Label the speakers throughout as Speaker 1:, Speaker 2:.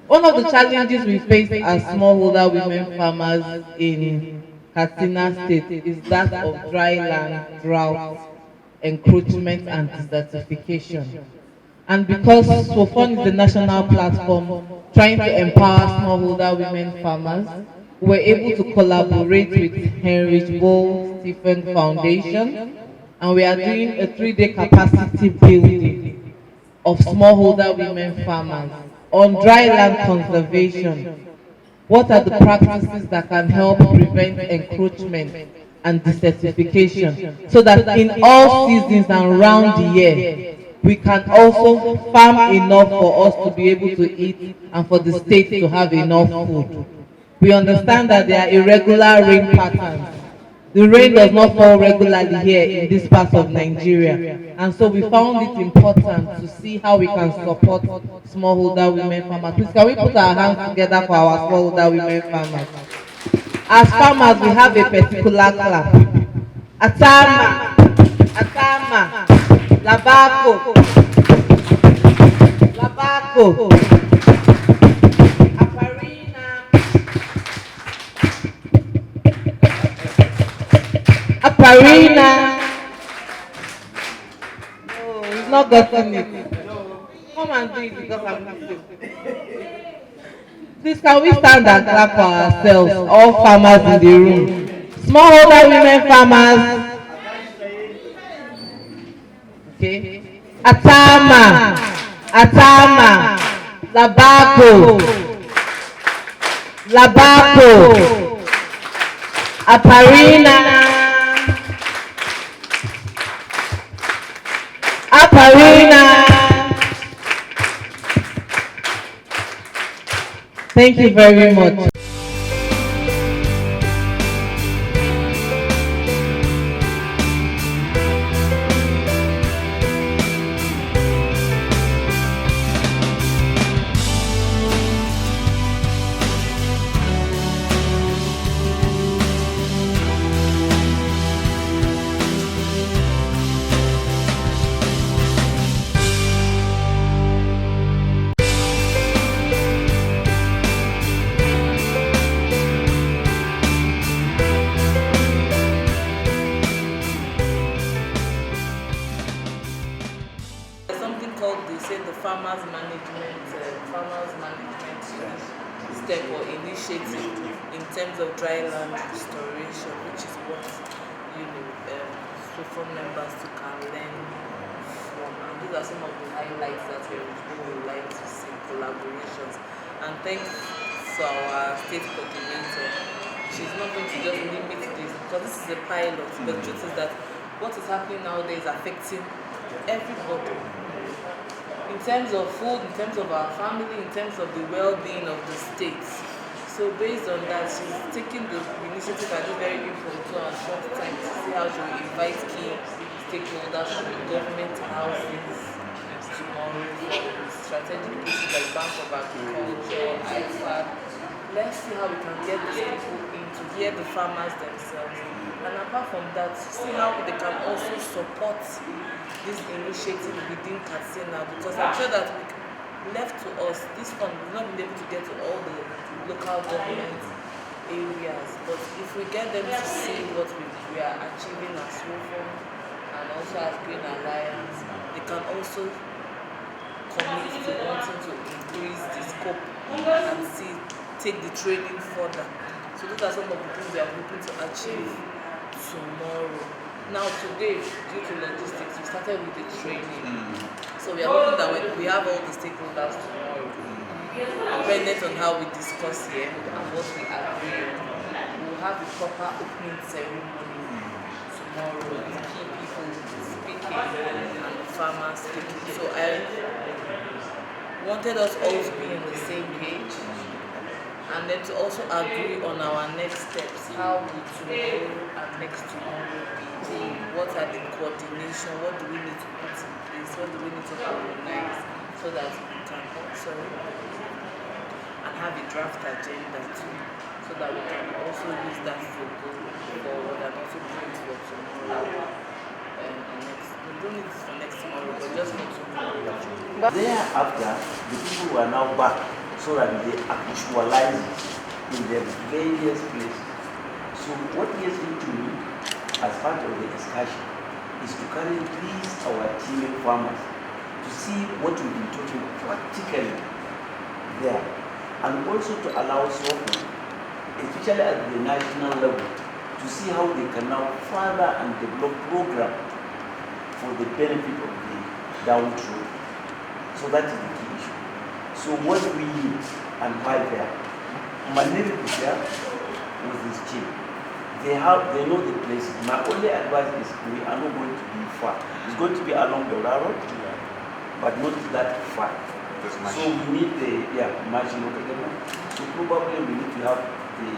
Speaker 1: One of the challenges we face as smallholder women farmers in Katsina State is that of dry land, drought, encroachment, and desertification. And because Swofon is the national platform trying to empower smallholder women farmers, we were able to collaborate with Heinrich Böll Stephen Foundation, and we are doing a 3-day capacity building of smallholder women farmers on dry land conservation. What are the practices that can help prevent encroachment and desertification so that in all seasons and round the year we can also farm enough for us to be able to eat and for the state to have enough food? We understand that there are irregular rain patterns. The rain does not fall regularly here in this part of Nigeria. And so we found it important to see how we can support smallholder women farmers. Please, can we put our hands together for our smallholder women farmers? As farmers, we have a particular clap. Atama, Atama, Labako, Labako, Aparina, Aparina. No, he's not gotten it. Come and do it because I'm listening. Please, can we stand and clap for ourselves, all farmers in the room? Smallholder women farmers, okay? Atama, Atama, Labako, Labako, Aparina, Aparina. Thank you very much. There's something called, they say, the farmers management step or initiative in terms of dry land restoration, which is what SOFON members can learn from. And these are some of the highlights that we would like to see, collaborations. And thanks to our state coordinator. She's not going to just limit this because this is a pilot. The truth is that what is happening nowadays is affecting everybody. In terms of food, in terms of our family, in terms of the well-being of the states. So based on that, she's taking the initiative at this very impromptu and short time to see how she will invite key stakeholders from the government houses tomorrow for strategic issues like Bank of Agriculture, IFAD. Let's see how we can get these people in to hear the farmers themselves. And apart from that, see how they can also support this initiative within Katsina, because I'm sure that left to us, this fund will not be able to get to all the local government areas. But if we get them to see what we are achieving as Swofon and also as Green Alliance, they can also commit to wanting to increase the scope and take the training further. So those are some of the things we are hoping to achieve tomorrow. Now today, due to logistics, we started with the training. So we are hoping that when we have all the stakeholders tomorrow, dependent on how we discuss here and what we agree on, we will have the proper opening ceremony tomorrow with key people speaking and the farmers speaking. So I wanted us all to be on the same page and then to also agree on our next steps. How will tomorrow and next tomorrow be? What are the coordination? What do we need to put in place? What do we need to harmonize so that we can also and have a draft agenda too, so that we can also use that to go forward and also bring it for tomorrow and next. We don't need it for next tomorrow, but just for tomorrow.
Speaker 2: Thereafter, the people were now back so that they actualize it in their various places. So what gets into me as part of the discussion is to carry these our team farmers to see what we've been talking practically there, and also to allow Swofon, especially at the national level, to see how they can now further and develop programs for the benefit of the downtrodden. So that is the key issue. So what we need and why there, Maniri is there with this team. They know the place. My only advice is we are not going to be far. It's going to be along the railroad, but not that far. So we need the margin of the government. So probably we need to have the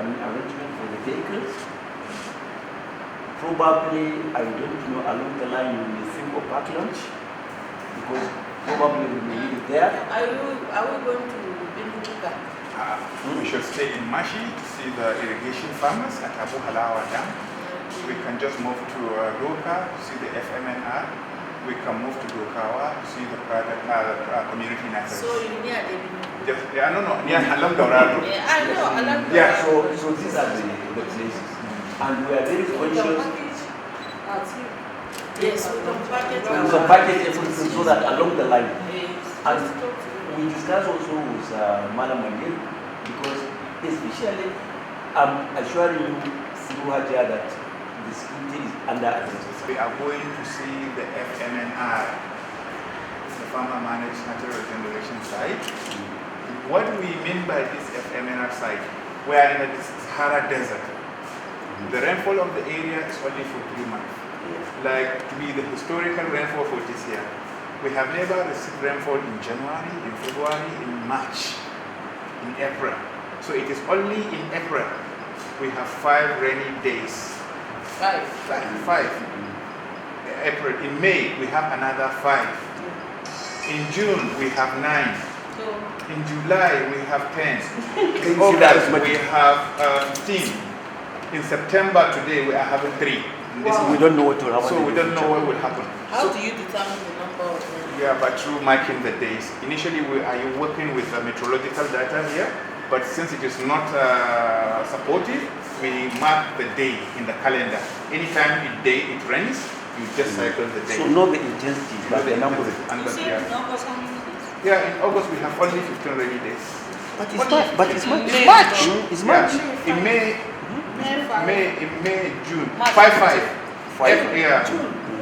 Speaker 2: arrangement for the vehicles. Probably, I don't know, along the line we may think of pack lunch, because probably we may need it there.
Speaker 1: Are we going to Binduka?
Speaker 3: We should stay in Mashi to see the irrigation farmers at Abu Halawa Dam. We can just move to Doka to see the FMNR. We can move to Dokawa to see the private community nurseries.
Speaker 1: So you near the
Speaker 3: near Alam Dorado.
Speaker 1: Yeah, I know, Alam Dorado.
Speaker 2: Yeah, so these are the places. And we are very conscious.
Speaker 1: Yes, we can
Speaker 2: package everything so that along the line. And we discussed also with Madam Mandir, because especially I'm assuring you through Hajia that the security is under attack.
Speaker 3: We are going to see the FMNR, the Farmer Managed Natural Regeneration Site. What we mean by this FMNR site, we are in the Sahara Desert. The rainfall of the area is only for 3 months. Like to be the historical rainfall for this year. We have never received rainfall in January, in February, in March, in April. So it is only in April we have 5 rainy days. Five. April. In May we have another 5. In June we have 9. In July we have 10. In August we have 15. In September today we are having 3.
Speaker 2: Wow. We don't know what will happen.
Speaker 3: So we don't know what will happen.
Speaker 1: How do you determine the number of them?
Speaker 3: Yeah, but through marking the days. Initially we are working with meteorological data here, but since it is not supportive, we mark the day in the calendar. Anytime it rains, you just cycle the day.
Speaker 2: So not the intensity, but the number.
Speaker 1: You said in August how many days?
Speaker 3: Yeah, in August we have only 15 rainy days.
Speaker 2: But it's March. It's March.
Speaker 3: In May, June.
Speaker 1: March.
Speaker 3: 5. Yeah.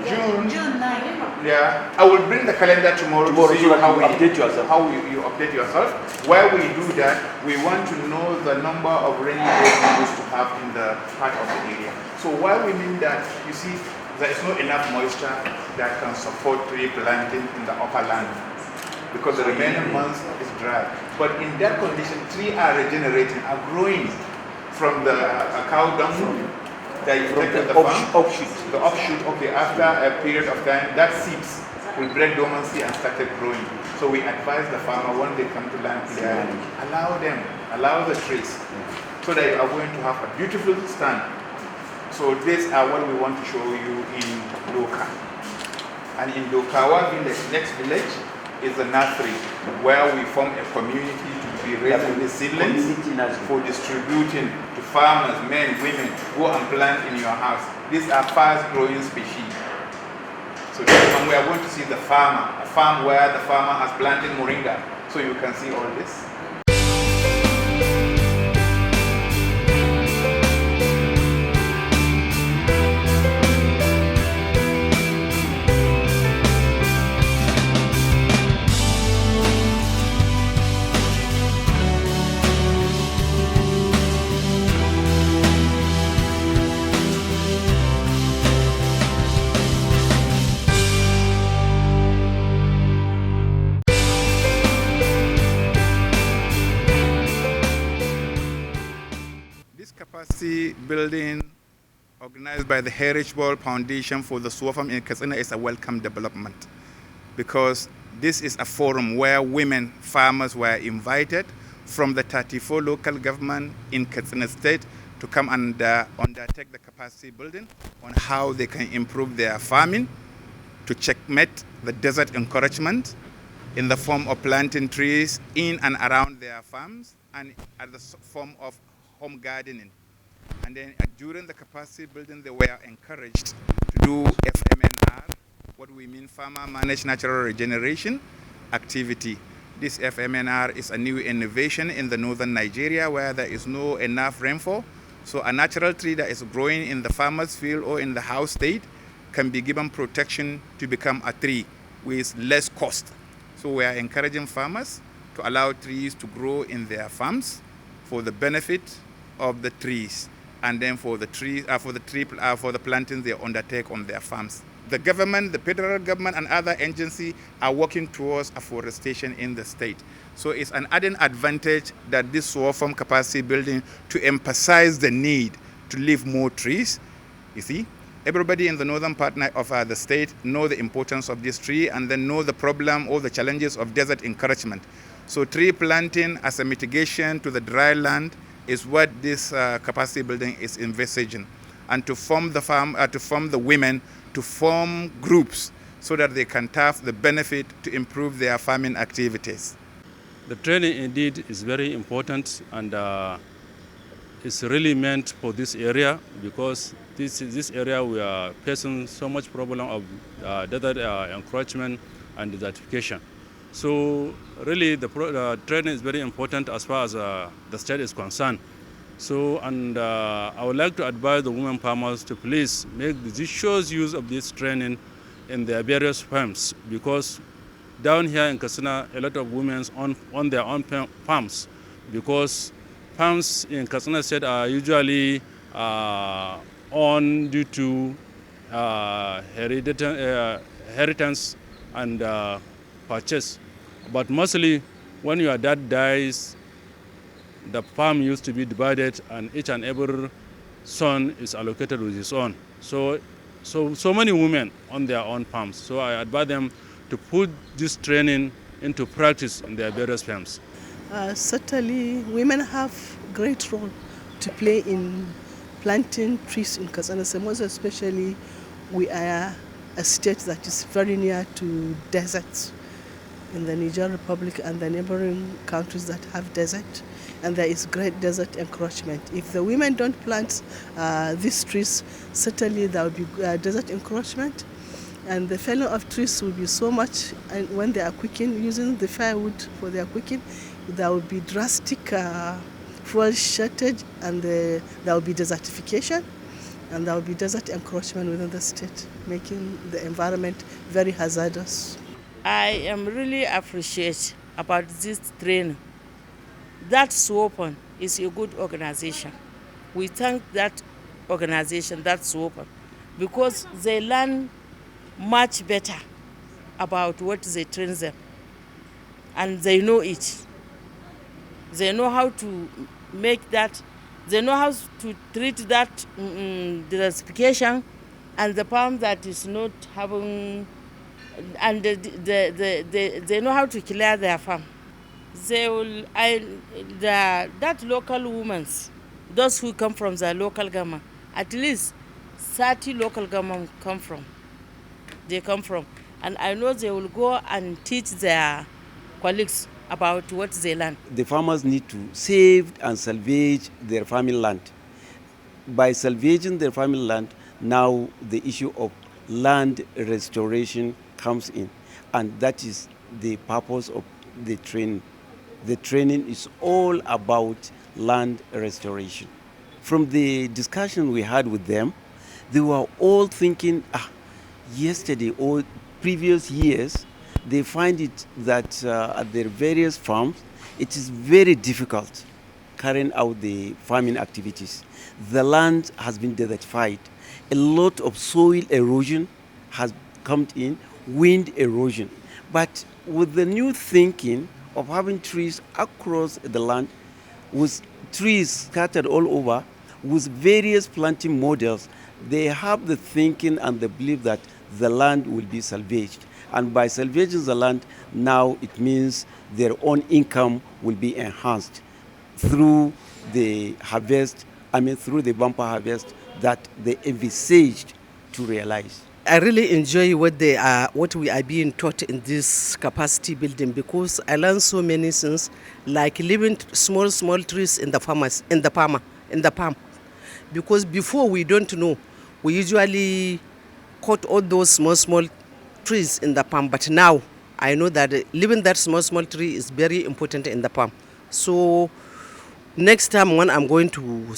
Speaker 3: June 9. Yeah. I will bring the calendar tomorrow to see how you update yourself. How you update yourself. Why we do that, we want to know the number of rainy days we used to have in the part of the area. So why we mean that, you see, there is not enough moisture that can support tree planting in the upper land, because the remaining months is dry. But in that condition, trees are regenerating, are growing from the cow dung that you take to the farm. The offshoot, okay, after a period of time, that seeds will break dormancy and started growing. So we advise the farmer when they come to land clearing, allow the trees, so that you are going to have a beautiful stand. So these are what we want to show you in Doka. And in Dokawa village, next village, is a nursery where we form a community to be raising the seedlings for distributing to farmers, men, women, go and plant in your house. These are fast-growing species. So this one we are going to see the farmer, a farm where the farmer has planted moringa. So you can see all this. Capacity building organized by the Heritage Ball Foundation for the Swofon in Katsina is a welcome development, because this is a forum where women farmers were invited from the 34 local government in Katsina state to come and undertake the capacity building on how they can improve their farming, to checkmate the desert encouragement, in the form of planting trees in and around their farms and at the form of home gardening. And then during the capacity building, they were encouraged to do FMNR, what we mean Farmer Managed Natural Regeneration activity. This FMNR is a new innovation in the northern Nigeria where there is no enough rainfall. So a natural tree that is growing in the farmer's field or in the house state can be given protection to become a tree with less cost. So we are encouraging farmers to allow trees to grow in their farms for the benefit of the trees, and then for the plantings they undertake on their farms. The government, the federal government and other agencies are working towards afforestation in the state. So it's an added advantage that this Swofon capacity building to emphasize the need to leave more trees. You see, everybody in the northern part of the state know the importance of this tree and then know the problem or the challenges of desert encroachment. So tree planting as a mitigation to the dry land is what this capacity building is envisaging, and to form the women to form groups so that they can tap the benefit to improve their farming activities.
Speaker 4: The training indeed is very important, and it's really meant for this area because this area we are facing so much problem of desert encroachment and desertification. So really the training is very important as far as the state is concerned. So, and I would like to advise the women farmers to please make judicious use of this training in their various farms, because down here in Katsina, a lot of women on their own farms, because farms in Katsina state are usually owned due to inheritance and purchase. But mostly when your dad dies, the farm used to be divided and each and every son is allocated with his own. So many women on their own farms. So I advise them to put this training into practice in their various farms.
Speaker 5: Certainly, women have great role to play in planting trees in Katsina, most especially we are a state that is very near to deserts in the Niger Republic and the neighboring countries that have desert, and there is great desert encroachment. If the women don't plant these trees, certainly there will be desert encroachment, and the felling of trees will be so much, and when they are cooking, using the firewood for their cooking, there will be drastic fuel shortage, and there will be desertification, and there will be desert encroachment within the state, making the environment very hazardous.
Speaker 6: I am really appreciate about this training. That Swofon is a good organization. We thank that organization, that Swofon, because they learn much better about what they train them, and they know it. They know how to make that, they know how to treat that desertification and the farm that is not having, and they know how to clear their farm. They will, that local women, those who come from the local government, at least 30 local government they come from. And I know they will go and teach their colleagues about what they learn.
Speaker 2: The farmers need to save and salvage their farming land. By salvaging their farming land, now the issue of land restoration comes in, and that is the purpose of the training. The training is all about land restoration. From the discussion we had with them, they were all thinking, yesterday or previous years, they find it that at their various farms, it is very difficult carrying out the farming activities. The land has been desertified. A lot of soil erosion has come in, wind erosion. But with the new thinking of having trees across the land, with trees scattered all over, with various planting models, they have the thinking and the belief that the land will be salvaged. And by salvaging the land, now it means their own income will be enhanced through the harvest, through the bumper harvest that they envisaged to realize.
Speaker 7: I really enjoy what we are being taught in this capacity building, because I learned so many things, like living small trees in the farm. Because before we don't know, we usually cut all those small trees in the farm. But now I know that living that small tree is very important in the farm. So next time when I'm going to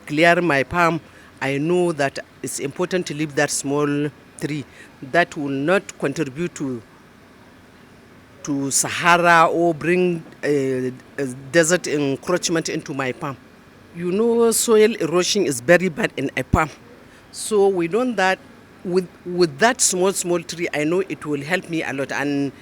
Speaker 7: clear my farm, I know that it's important to leave that small tree that will not contribute to Sahara or bring desert encroachment into my farm. You know, soil erosion is very bad in a farm. So we know that with that small tree, I know it will help me a lot. And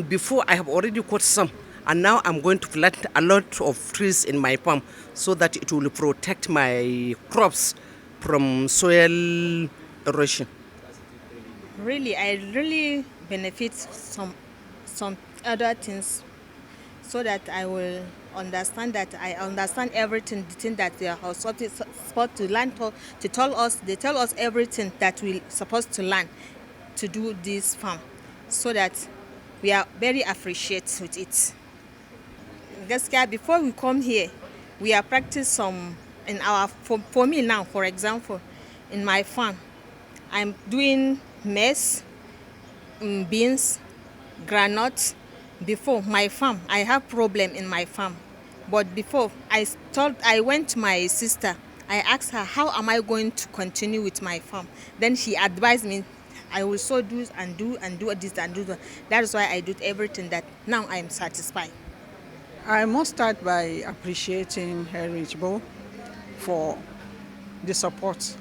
Speaker 7: before I have already cut some, and now I'm going to plant a lot of trees in my farm so that it will protect my crops from soil erosion.
Speaker 8: Really, I really benefit some other things, so that I will understand that I understand everything, the thing that they are supposed to learn, to tell us. They tell us everything that we're supposed to learn to do this farm, so that we are very appreciative with it. Gaskiya, before we come here, we are practice some in for me now, for example, in my farm, I'm doing maize, beans, groundnut. Before my farm, I have problem in my farm. But before I went to my sister, I asked her how am I going to continue with my farm. Then she advised me I will so do and do this and do that. That is why I do everything that now I am satisfied.
Speaker 9: I must start by appreciating Heritage Bowl for the support.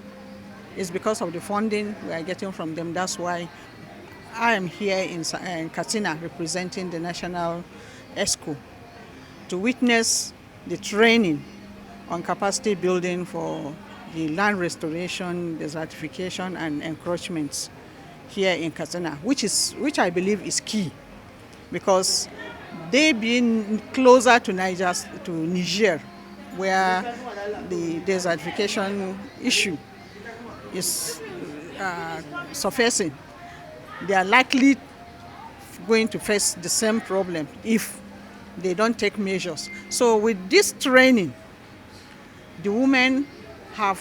Speaker 9: It's because of the funding we are getting from them. That's why I am here in Katsina representing the National ESCO to witness the training on capacity building for the land restoration, desertification, and encroachments here in Katsina, which I believe is key, because they being closer to Niger, where the desertification issue is surfacing, they are likely going to face the same problem if they don't take measures. So with this training, the women have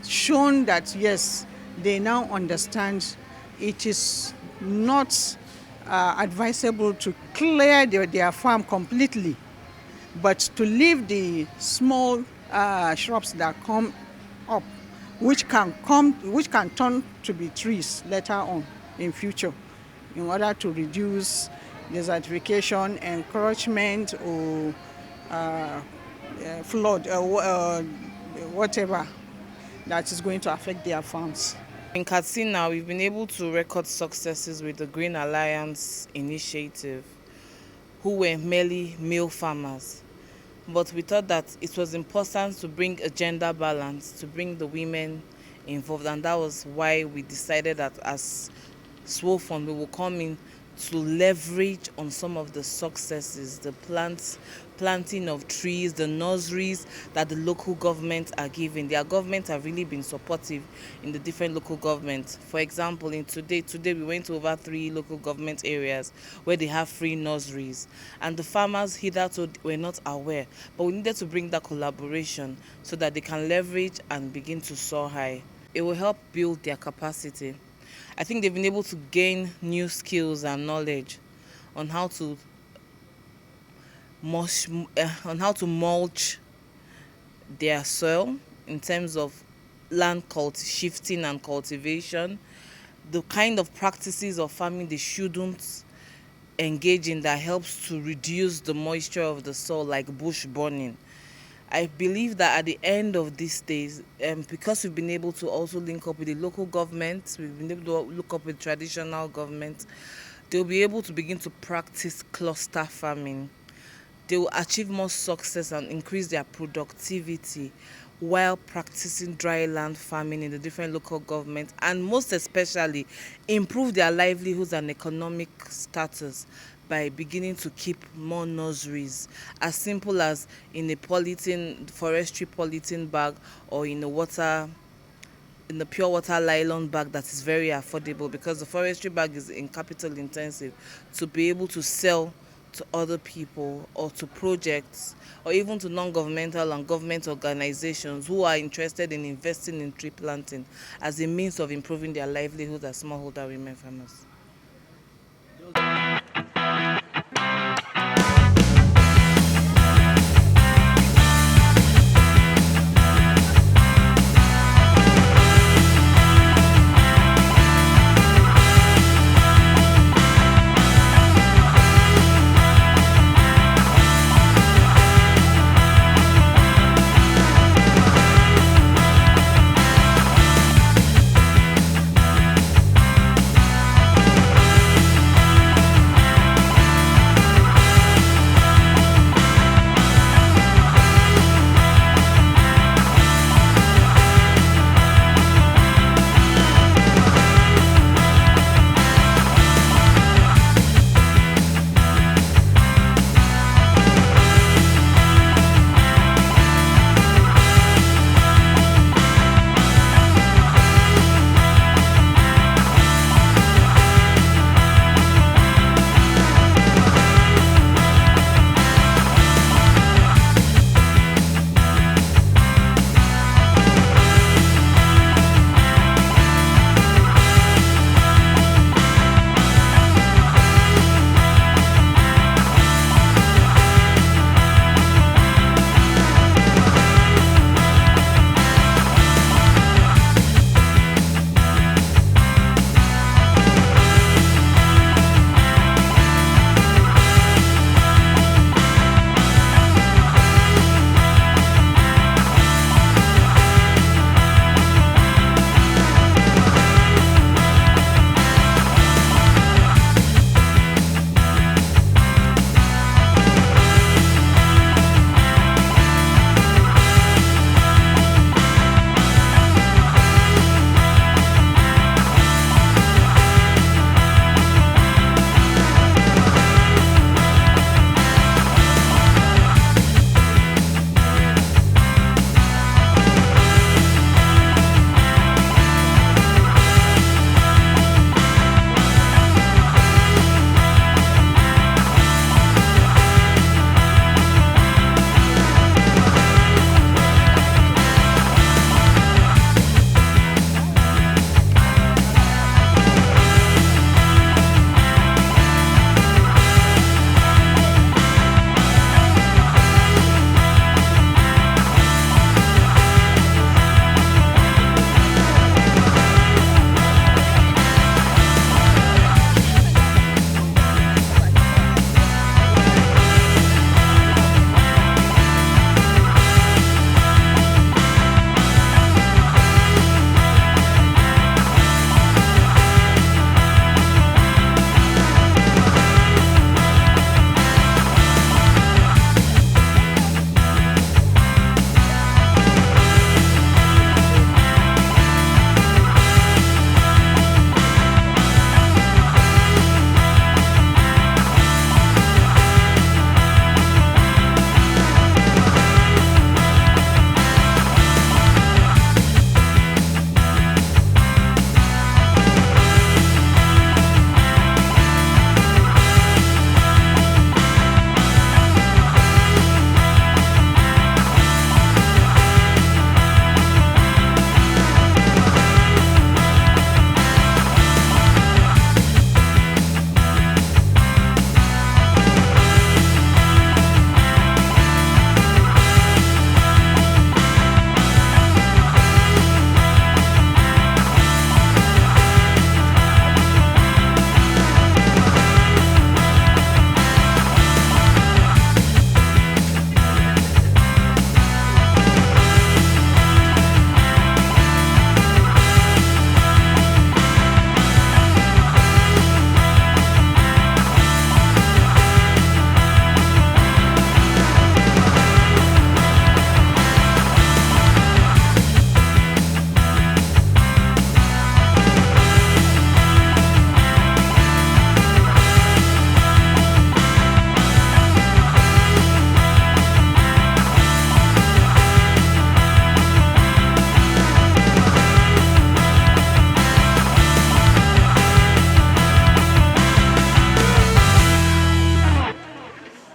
Speaker 9: shown that yes, they now understand it is not advisable to clear their farm completely, but to leave the small shrubs that come up, which can turn to be trees later on in future, in order to reduce desertification, encroachment, or flood, whatever that is going to affect their farms.
Speaker 6: In Katsina, we've been able to record successes with the Green Alliance initiative, who were merely male farmers. But we thought that it was important to bring a gender balance, to bring the women involved, and that was why we decided that as Swofon, we will come in to leverage on some of the successes, the planting of trees, the nurseries that the local governments are giving. Their governments have really been supportive in the different local governments. For example, today we went to over 3 local government areas where they have free nurseries, and the farmers hitherto were not aware, but we needed to bring that collaboration so that they can leverage and begin to soar high. It will help build their capacity. I think they've been able to gain new skills and knowledge on how to mulch their soil in terms of land shifting and cultivation, the kind of practices of farming they shouldn't engage in that helps to reduce the moisture of the soil, like bush burning. I believe that at the end of these days, because we've been able to also link up with the local government, we've been able to look up with traditional government, they'll be able to begin to practice cluster farming. They will achieve more success and increase their productivity while practicing dry land farming in the different local governments, and most especially improve their livelihoods and economic status by beginning to keep more nurseries, as simple as in a forestry polythene bag, or in a water
Speaker 1: in the pure water nylon bag that is very affordable, because the forestry bag is in capital intensive, to be able to sell to other people or to projects or even to non-governmental and government organizations who are interested in investing in tree planting as a means of improving their livelihood as smallholder women farmers.